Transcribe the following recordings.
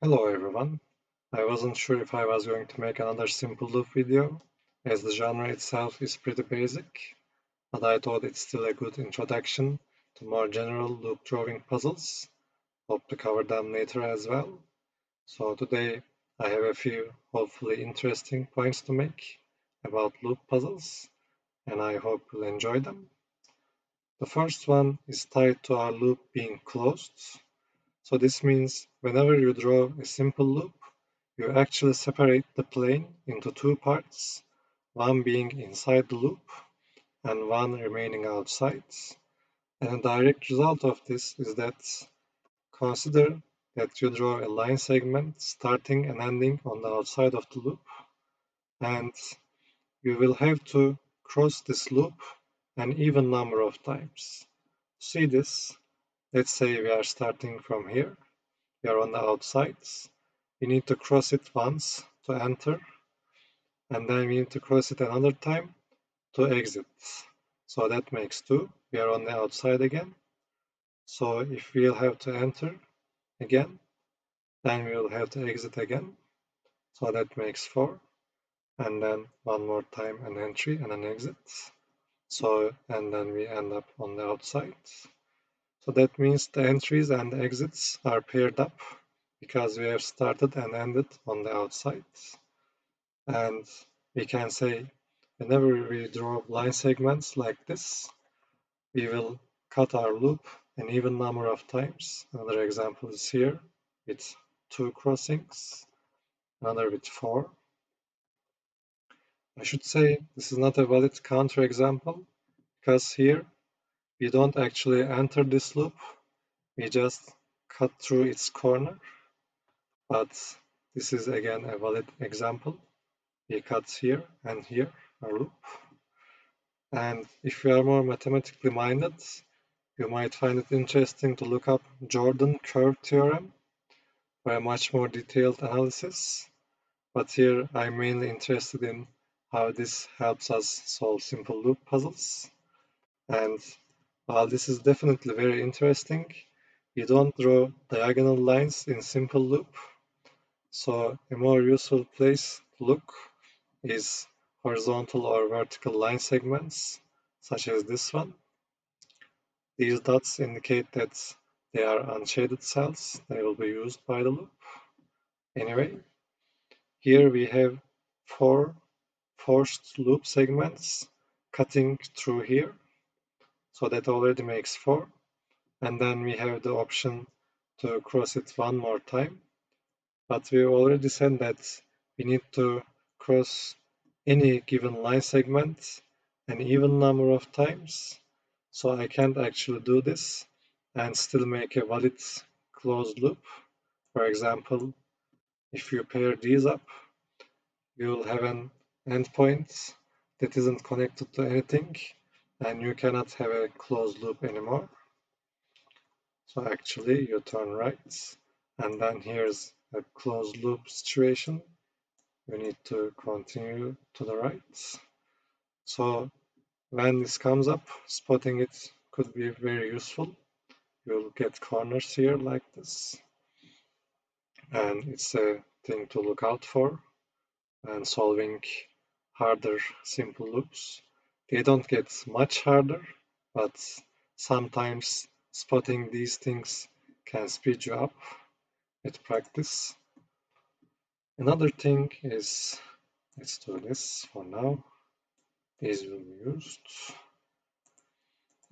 Hello everyone. I wasn't sure if I was going to make another simple loop video, as the genre itself is pretty basic, but I thought it's still a good introduction to more general loop drawing puzzles. Hope to cover them later as well. So today I have a few hopefully interesting points to make about loop puzzles, and I hope you'll enjoy them. The first one is tied to our loop being closed. So this means whenever you draw a simple loop, you actually separate the plane into two parts, one being inside the loop and one remaining outside. And a direct result of this is that consider that you draw a line segment starting and ending on the outside of the loop, and you will have to cross this loop an even number of times. See this? Let's say we are starting from here. We are on the outsides. We need to cross it once to enter, and then we need to cross it another time to exit. So that makes two. We are on the outside again. So if we'll have to enter again, then we'll have to exit again. So that makes four. And then one more time an entry and an exit. So, and then we end up on the outside. So that means the entries and the exits are paired up because we have started and ended on the outside. And we can say whenever we draw line segments like this, we will cut our loop an even number of times. Another example is here with two crossings, another with four. I should say this is not a valid counterexample because here we don't actually enter this loop, we just cut through its corner. But this is again a valid example. We cut here and here our loop. And if you are more mathematically minded, you might find it interesting to look up Jordan curve theorem for a much more detailed analysis. But here I'm mainly interested in how this helps us solve simple loop puzzles. And while this is definitely very interesting, you don't draw diagonal lines in simple loop. So a more useful place to look is horizontal or vertical line segments, such as this one. These dots indicate that they are unshaded cells. They will be used by the loop. Anyway, here we have four forced loop segments cutting through here. So that already makes four. And then we have the option to cross it one more time. But we already said that we need to cross any given line segment an even number of times. So I can't actually do this and still make a valid closed loop. For example, if you pair these up, you will have an endpoint that isn't connected to anything, and you cannot have a closed loop anymore. So actually you turn right, and then here's a closed loop situation. You need to continue to the right. So when this comes up, spotting it could be very useful. You'll get corners here like this, and it's a thing to look out for and solving harder simple loops. They don't get much harder, but sometimes spotting these things can speed you up with practice. Another thing is, let's do this for now. These will be used.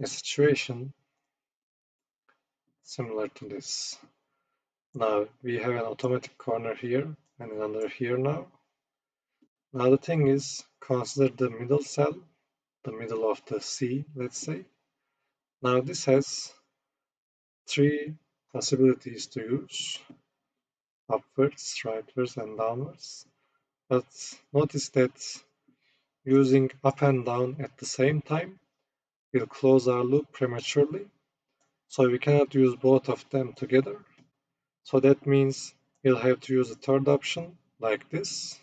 A situation similar to this. Now we have an automatic corner here and another here now. Now the thing is, consider the middle cell, the middle of the C, let's say. Now this has three possibilities to use: upwards, rightwards, and downwards. But notice that using up and down at the same time will close our loop prematurely. So we cannot use both of them together. So that means we'll have to use a third option like this.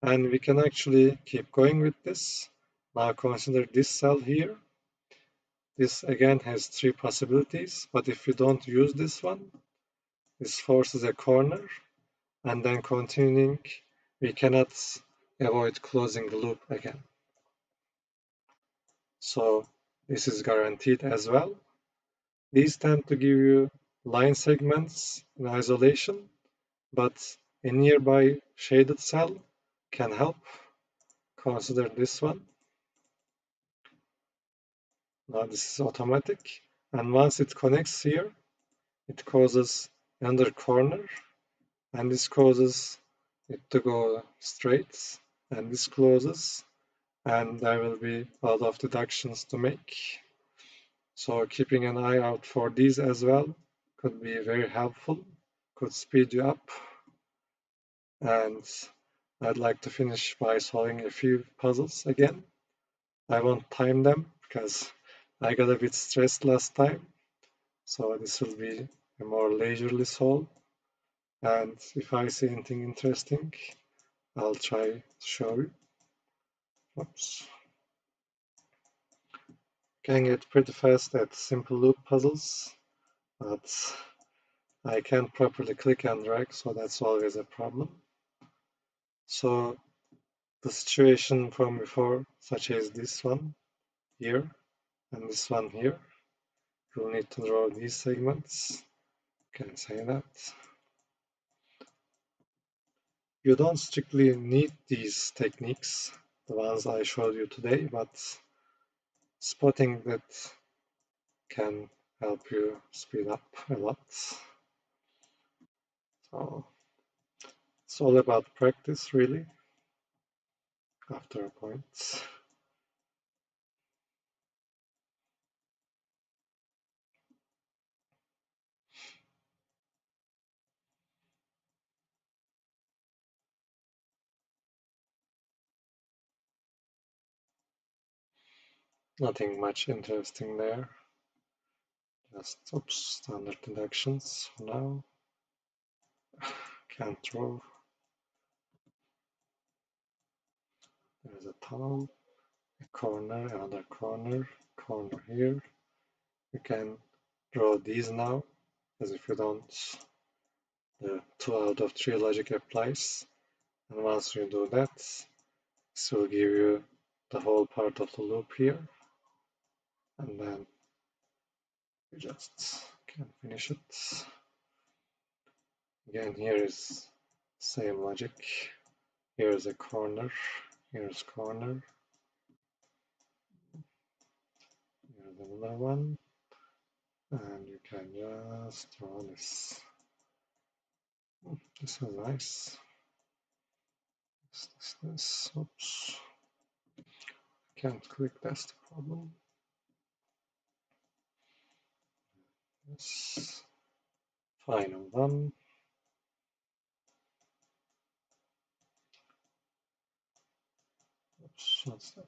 And we can actually keep going with this. Now consider this cell here. This again has three possibilities, but if we don't use this one, this forces a corner, and then continuing, we cannot avoid closing the loop again. So this is guaranteed as well. These tend to give you line segments in isolation, but a nearby shaded cell can help. Consider this one. Now this is automatic, and once it connects here, it causes another corner, and this causes it to go straight, and this closes, and there will be a lot of deductions to make. So keeping an eye out for these as well could be very helpful, could speed you up. And I'd like to finish by solving a few puzzles again. I won't time them because I got a bit stressed last time. So this will be a more leisurely solve. And if I see anything interesting, I'll try to show you. Oops. Can get pretty fast at simple loop puzzles, but I can't properly click and drag, so that's always a problem. So the situation from before, such as this one here and this one here, you'll need to draw these segments. Can say that. You don't strictly need these techniques, the ones I showed you today, but spotting that can help you speed up a lot. So it's all about practice, really, after a point. Nothing much interesting there. Just, oops, standard deductions for now. Can't draw. There's a tunnel, a corner, another corner, corner here. You can draw these now, as if you don't, the 2 out of 3 logic applies. And once you do that, this will give you the whole part of the loop here. And then you just can finish it. Again, here is same logic. Here's a corner, here's corner, here's another one, and you can just draw this. This is nice. This. Oops. Can't click, that's the problem. This final one. Oops, what's that?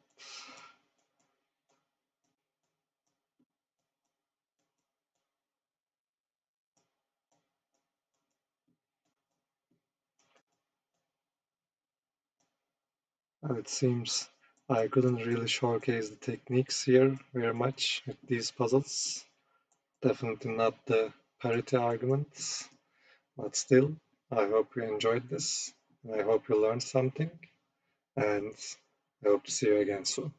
And it seems I couldn't really showcase the techniques here very much with these puzzles. Definitely not the parity arguments, but still, I hope you enjoyed this, and I hope you learned something, and I hope to see you again soon.